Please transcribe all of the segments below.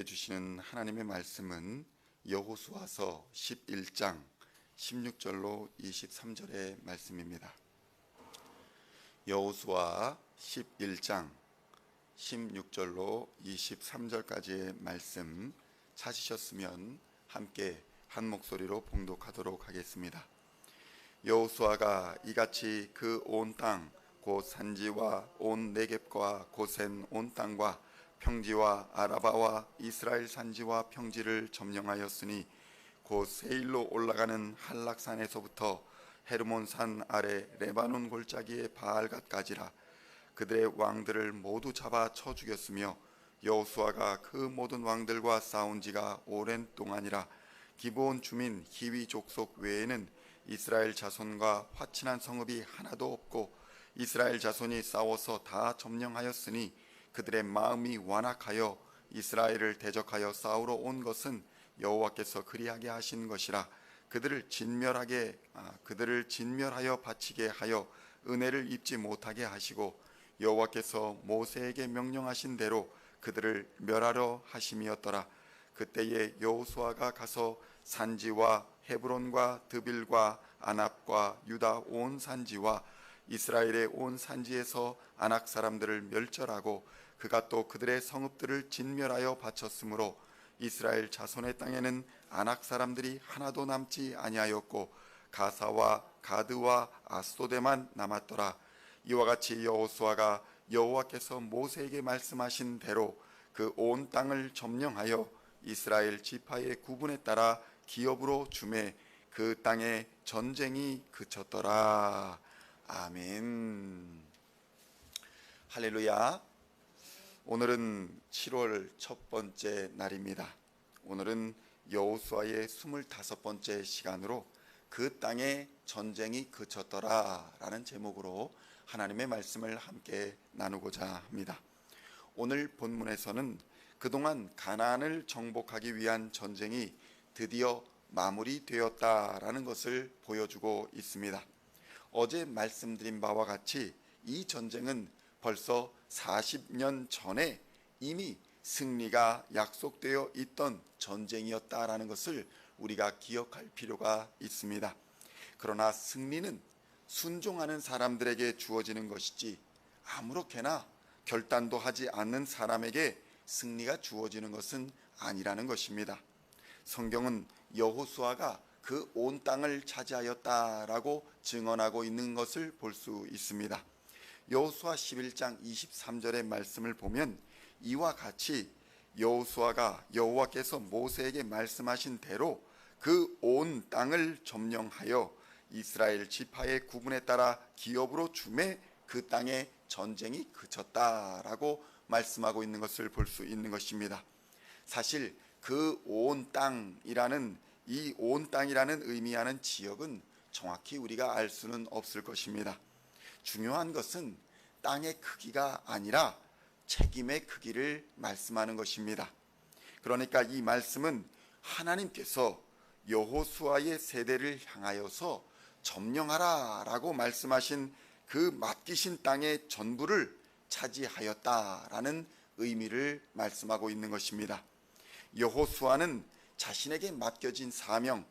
우리에게 주시는 하나님의 말씀은 여호수아서 11장 16절로 23절의 말씀입니다. 여호수아 11장 16절로 23절까지의 말씀 찾으셨으면 함께 한 목소리로 봉독하도록 하겠습니다. 여호수아가 이같이 그 온 땅 곧 산지와 온 네겝과 고센 온 땅과 평지와 아라바와 이스라엘 산지와 평지를 점령하였으니 곧 세일로 올라가는 한락산에서부터 헤르몬산 아래 레바논 골짜기의 바알갓까지라. 그들의 왕들을 모두 잡아 쳐 죽였으며 여호수아가 그 모든 왕들과 싸운 지가 오랜 동안이라. 기브온 주민 히위 족속 외에는 이스라엘 자손과 화친한 성읍이 하나도 없고 이스라엘 자손이 싸워서 다 점령하였으니 그들의 마음이 완악하여 이스라엘을 대적하여 싸우러 온 것은 여호와께서 그리하게 하신 것이라. 그들을 진멸하여 바치게 하여 은혜를 입지 못하게 하시고 여호와께서 모세에게 명령하신 대로 그들을 멸하려 하심이었더라. 그때에 여호수아가 가서 산지와 헤브론과 드빌과 아납과 유다 온 산지와 이스라엘의 온 산지에서 아낙 사람들을 멸절하고 그가 또 그들의 성읍들을 진멸하여 바쳤으므로 이스라엘 자손의 땅에는 아낙 사람들이 하나도 남지 아니하였고 가사와 가드와 아스도데만 남았더라. 이와 같이 여호수아가 여호와께서 모세에게 말씀하신 대로 그 온 땅을 점령하여 이스라엘 지파의 구분에 따라 기업으로 주매 그 땅에 전쟁이 그쳤더라. 아멘. 할렐루야. 오늘은 7월 첫 번째 날입니다. 오늘은 여호수아의 25번째 시간으로 그 땅에 전쟁이 그쳤더라 라는 제목으로 하나님의 말씀을 함께 나누고자 합니다. 오늘 본문에서는 그동안 가나안을 정복하기 위한 전쟁이 드디어 마무리되었다라는 것을 보여주고 있습니다. 어제 말씀드린 바와 같이 이 전쟁은 벌써 40년 전에 이미 승리가 약속되어 있던 전쟁이었다라는 것을 우리가 기억할 필요가 있습니다. 그러나 승리는 순종하는 사람들에게 주어지는 것이지 아무렇게나 결단도 하지 않는 사람에게 승리가 주어지는 것은 아니라는 것입니다. 성경은 여호수아가 그 온 땅을 차지하였다라고 증언하고 있는 것을 볼 수 있습니다. 여호수아 11장 23절의 말씀을 보면 이와 같이 여호수아가 여호와께서 모세에게 말씀하신 대로 그 온 땅을 점령하여 이스라엘 지파의 구분에 따라 기업으로 주매 그 땅에 전쟁이 그쳤다라고 말씀하고 있는 것을 볼 수 있는 것입니다. 사실 그 온 땅이라는 이 온 땅이라는 의미하는 지역은 정확히 우리가 알 수는 없을 것입니다. 중요한 것은 땅의 크기가 아니라 책임의 크기를 말씀하는 것입니다. 그러니까 이 말씀은 하나님께서 여호수아의 세대를 향하여서 점령하라 라고 말씀하신 그 맡기신 땅의 전부를 차지하였다라는 의미를 말씀하고 있는 것입니다. 여호수아는 자신에게 맡겨진 사명,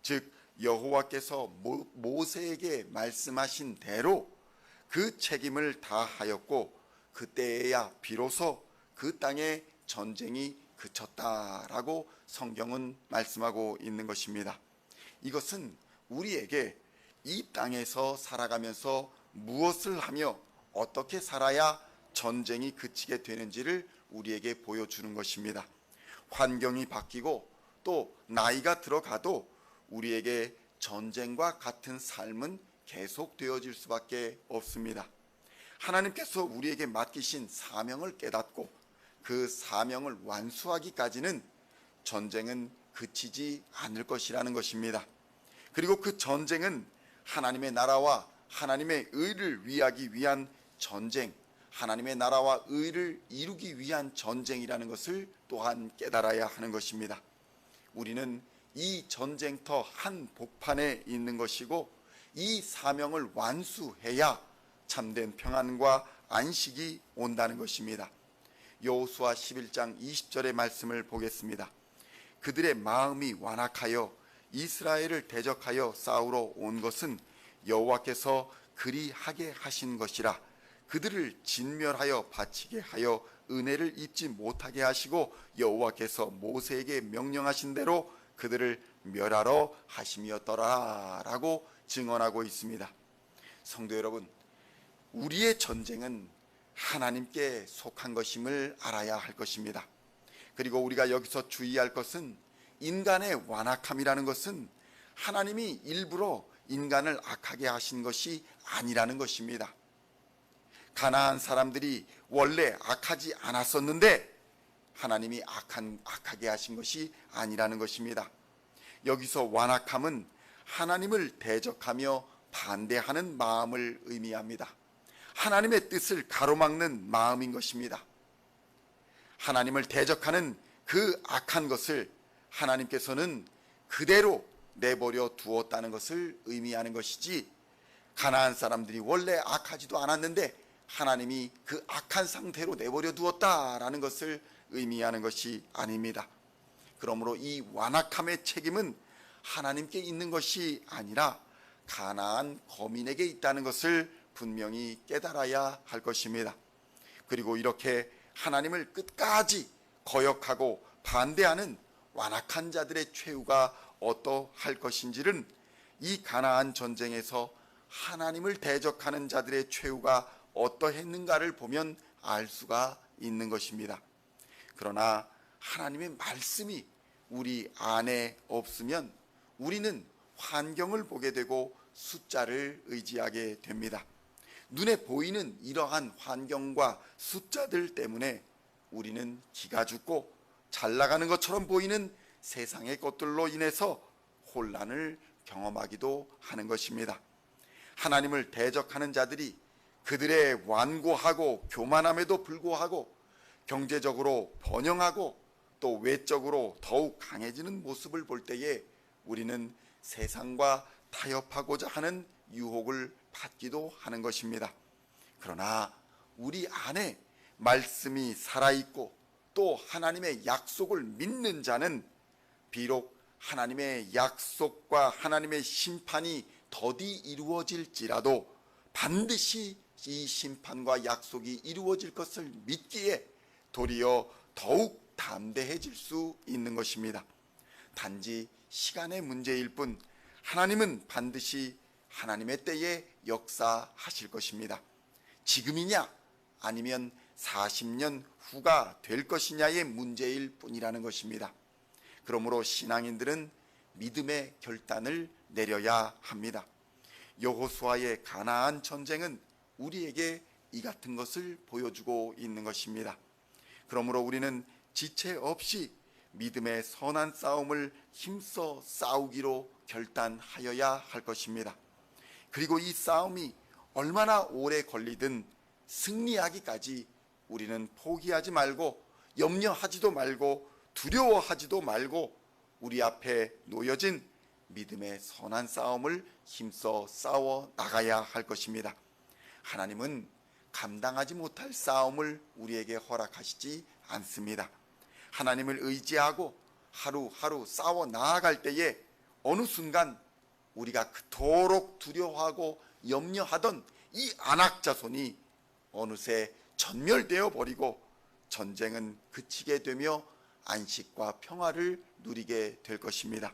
즉 여호와께서 모세에게 말씀하신 대로 그 책임을 다하였고 그때에야 비로소 그 땅에 전쟁이 그쳤다라고 성경은 말씀하고 있는 것입니다. 이것은 우리에게 이 땅에서 살아가면서 무엇을 하며 어떻게 살아야 전쟁이 그치게 되는지를 우리에게 보여주는 것입니다. 환경이 바뀌고 또 나이가 들어가도 우리에게 전쟁과 같은 삶은 계속되어질 수밖에 없습니다. 하나님께서 우리에게 맡기신 사명을 깨닫고 그 사명을 완수하기까지는 전쟁은 그치지 않을 것이라는 것입니다. 그리고 그 전쟁은 하나님의 나라와 하나님의 의를 위하기 위한 전쟁, 하나님의 나라와 의를 이루기 위한 전쟁이라는 것을 또한 깨달아야 하는 것입니다. 우리는 이 전쟁터 한 복판에 있는 것이고 이 사명을 완수해야 참된 평안과 안식이 온다는 것입니다. 여호수아 11장 20절의 말씀을 보겠습니다. 그들의 마음이 완악하여 이스라엘을 대적하여 싸우러 온 것은 여호와께서 그리하게 하신 것이라. 그들을 진멸하여 바치게 하여 은혜를 입지 못하게 하시고 여호와께서 모세에게 명령하신 대로 그들을 멸하러 하심이었더라 라고 증언하고 있습니다. 성도 여러분, 우리의 전쟁은 하나님께 속한 것임을 알아야 할 것입니다. 그리고 우리가 여기서 주의할 것은 인간의 완악함이라는 것은 하나님이 일부러 인간을 악하게 하신 것이 아니라는 것입니다. 가나안 사람들이 원래 악하지 않았었는데 하나님이 악하게 하신 것이 아니라는 것입니다. 여기서 완악함은 하나님을 대적하며 반대하는 마음을 의미합니다. 하나님의 뜻을 가로막는 마음인 것입니다. 하나님을 대적하는 그 악한 것을 하나님께서는 그대로 내버려 두었다는 것을 의미하는 것이지, 가나안 사람들이 원래 악하지도 않았는데 하나님이 그 악한 상태로 내버려 두었다라는 것을 의미하는 것이 아닙니다. 그러므로 이 완악함의 책임은 하나님께 있는 것이 아니라 가나안 거민에게 있다는 것을 분명히 깨달아야 할 것입니다. 그리고 이렇게 하나님을 끝까지 거역하고 반대하는 완악한 자들의 최후가 어떠할 것인지는 이 가나안 전쟁에서 하나님을 대적하는 자들의 최후가 어떠했는가를 보면 알 수가 있는 것입니다. 그러나 하나님의 말씀이 우리 안에 없으면 우리는 환경을 보게 되고 숫자를 의지하게 됩니다. 눈에 보이는 이러한 환경과 숫자들 때문에 우리는 기가 죽고 잘 나가는 것처럼 보이는 세상의 것들로 인해서 혼란을 경험하기도 하는 것입니다. 하나님을 대적하는 자들이 그들의 완고하고 교만함에도 불구하고 경제적으로 번영하고 또 외적으로 더욱 강해지는 모습을 볼 때에 우리는 세상과 타협하고자 하는 유혹을 받기도 하는 것입니다. 그러나 우리 안에 말씀이 살아있고 또 하나님의 약속을 믿는 자는 비록 하나님의 약속과 하나님의 심판이 더디 이루어질지라도 반드시 이 심판과 약속이 이루어질 것을 믿기에 도리어 더욱 담대해질 수 있는 것입니다. 단지 시간의 문제일 뿐 하나님은 반드시 하나님의 때에 역사하실 것입니다. 지금이냐 아니면 40년 후가 될 것이냐의 문제일 뿐이라는 것입니다. 그러므로 신앙인들은 믿음의 결단을 내려야 합니다. 여호수아의 가나안 전쟁은 우리에게 이 같은 것을 보여주고 있는 것입니다. 그러므로 우리는 지체 없이 믿음의 선한 싸움을 힘써 싸우기로 결단하여야 할 것입니다. 그리고 이 싸움이 얼마나 오래 걸리든 승리하기까지 우리는 포기하지 말고 염려하지도 말고 두려워하지도 말고 우리 앞에 놓여진 믿음의 선한 싸움을 힘써 싸워 나가야 할 것입니다. 하나님은 감당하지 못할 싸움을 우리에게 허락하시지 않습니다. 하나님을 의지하고 하루하루 싸워 나아갈 때에 어느 순간 우리가 그토록 두려워하고 염려하던 이 안악자손이 어느새 전멸되어 버리고 전쟁은 그치게 되며 안식과 평화를 누리게 될 것입니다.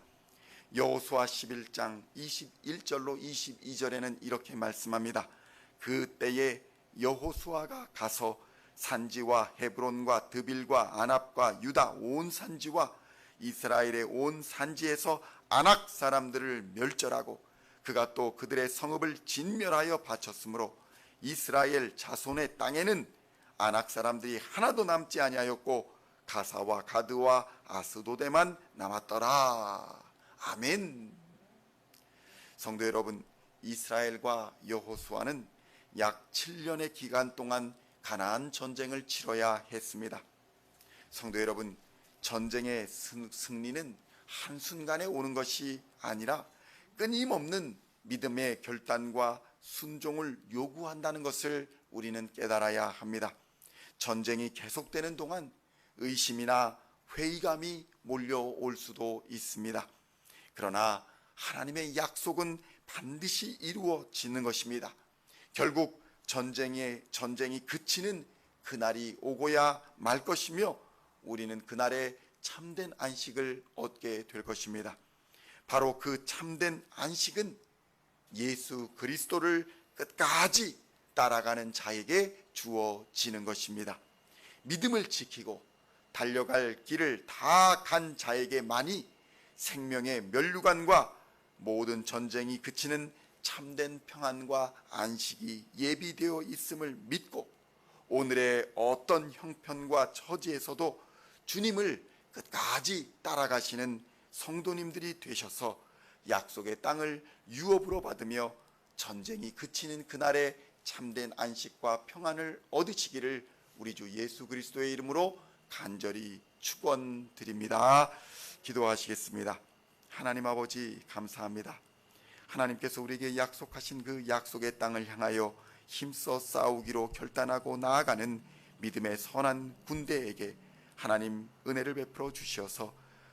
여호수아 11장 21절로 22절에는 이렇게 말씀합니다. 그때에 여호수아가 가서 산지와 헤브론과 드빌과 아납과 유다 온 산지와 이스라엘의 온 산지에서 아낙 사람들을 멸절하고 그가 또 그들의 성읍을 진멸하여 바쳤으므로 이스라엘 자손의 땅에는 아낙 사람들이 하나도 남지 아니하였고 가사와 가드와 아스도데만 남았더라. 아멘. 성도 여러분, 이스라엘과 여호수아는 약 7년의 기간 동안 가나안 전쟁을 치러야 했습니다. 성도 여러분, 전쟁의 승리는 한순간에 오는 것이 아니라 끊임없는 믿음의 결단과 순종을 요구한다는 것을 우리는 깨달아야 합니다. 전쟁이 계속되는 동안 의심이나 회의감이 몰려올 수도 있습니다. 그러나 하나님의 약속은 반드시 이루어지는 것입니다. 결국 전쟁이 그치는 그날이 오고야 말 것이며 우리는 그날에 참된 안식을 얻게 될 것입니다. 바로 그 참된 안식은 예수 그리스도를 끝까지 따라가는 자에게 주어지는 것입니다. 믿음을 지키고 달려갈 길을 다 간 자에게만이 생명의 면류관과 모든 전쟁이 그치는 참된 평안과 안식이 예비되어 있음을 믿고 오늘의 어떤 형편과 처지에서도 주님을 끝까지 따라가시는 성도님들이 되셔서 약속의 땅을 유업으로 받으며 전쟁이 그치는 그날에 참된 안식과 평안을 얻으시기를 우리 주 예수 그리스도의 이름으로 간절히 축원드립니다. 기도하시겠습니다. 하나님 아버지 감사합니다. 하나님께서 우리에게 약속하신 그 약속의 땅을 향하여 힘써 싸우기로 결단하고 나아가는 믿음의 선한 군대에게 하나님 은혜를 베풀어 주시어서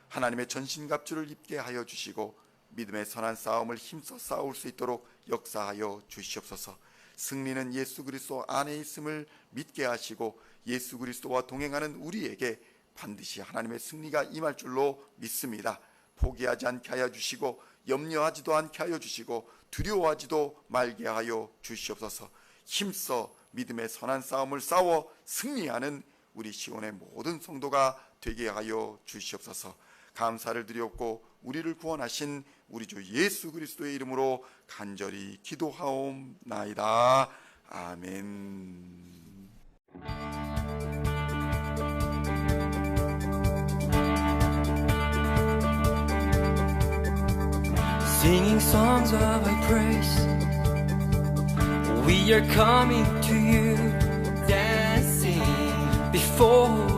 하나님의 전신갑주를 입게 하여 주시고 믿음의 선한 싸움을 힘써 싸울 수 있도록 역사하여 주시옵소서. 승리는 예수 그리스도 안에 있음을 믿게 하시고 예수 그리스도와 동행하는 우리에게 반드시 하나님의 승리가 임할 줄로 믿습니다. 포기하지 않게 하여 주시고 염려하지도 않게 하여 주시고 두려워하지도 말게 하여 주시옵소서. 힘써 믿음의 선한 싸움을 싸워 승리하는 우리 시온의 모든 성도가 되게 하여 주시옵소서. 감사를 드리옵고 우리를 구원하신 우리 주 예수 그리스도의 이름으로 간절히 기도하옵나이다. 아멘. Singing songs of thy praise, we are coming to you, dancing before